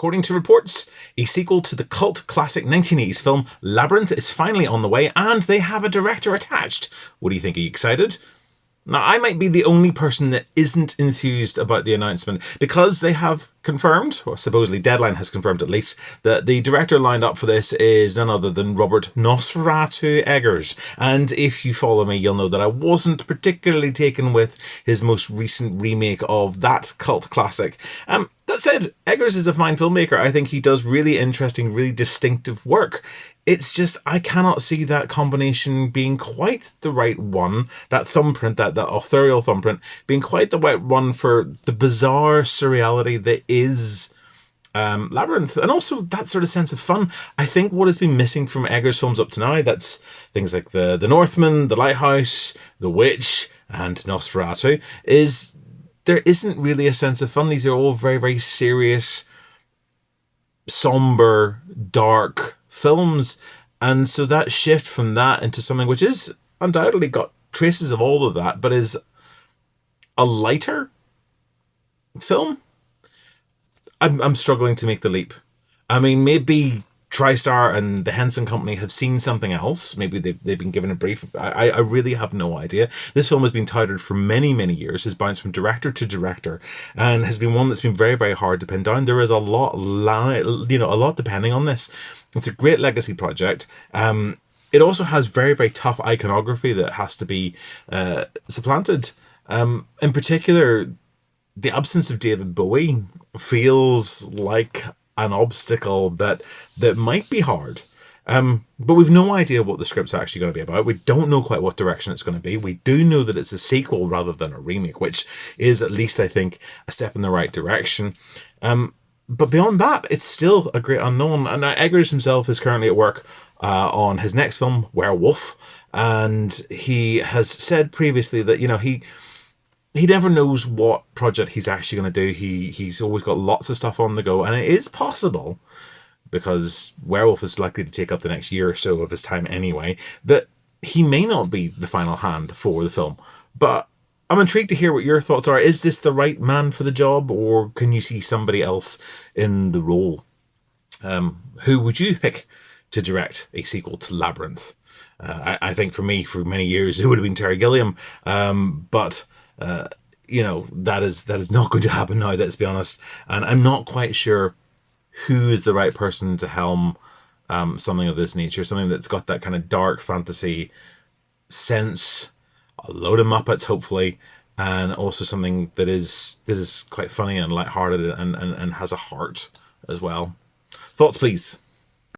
According to reports, a sequel to the cult classic 1980s film Labyrinth is finally on the way, and they have a director attached. What do you think? Are you excited? Now, I might be the only person that isn't enthused about the announcement, because they have confirmed, or supposedly Deadline has confirmed at least, that the director lined up for this is none other than Robert Nosferatu Eggers. And if you follow me, you'll know that I wasn't particularly taken with his most recent remake of that cult classic. That said, Eggers is a fine filmmaker. I think he does really interesting, really distinctive work. It's just, I cannot see that combination being quite the right one, that thumbprint, that authorial thumbprint, being quite the right one for the bizarre surreality that is Labyrinth, and also that sort of sense of fun. I think what has been missing from Eggers' films up to now, that's things like the Northman, The Lighthouse, The Witch, and Nosferatu, is there isn't really a sense of fun. These are all very, very serious, somber, dark films. And so that shift from that into something which is undoubtedly got traces of all of that, but is a lighter film, I'm struggling to make the leap. I mean, maybe TriStar and the Henson Company have seen something else. Maybe they've been given a brief. I really have no idea. This film has been touted for many, many years, has bounced from director to director, and has been one that's been very, very hard to pin down. There is a lot, a lot depending on this. It's a great legacy project. It also has very, very tough iconography that has to be supplanted. In particular, the absence of David Bowie feels like an obstacle that might be hard. But we've no idea what the script's actually going to be about. We don't know quite what direction it's going to be. We do know that it's a sequel rather than a remake, which is at least, I think, a step in the right direction. But beyond that, it's still a great unknown. And Eggers himself is currently at work on his next film, Werewolf. And he has said previously that, he never knows what project he's actually going to do. He's always got lots of stuff on the go. And it is possible, because Werewolf is likely to take up the next year or so of his time anyway, that he may not be the final hand for the film. But I'm intrigued to hear what your thoughts are. Is this the right man for the job, or can you see somebody else in the role? Who would you pick to direct a sequel to Labyrinth? I think for me, for many years, it would have been Terry Gilliam. But that is not going to happen now, let's be honest. And I'm not quite sure who is the right person to helm something of this nature, something that's got that kind of dark fantasy sense, a load of Muppets, hopefully, and also something that is quite funny and lighthearted and has a heart as well. Thoughts, please?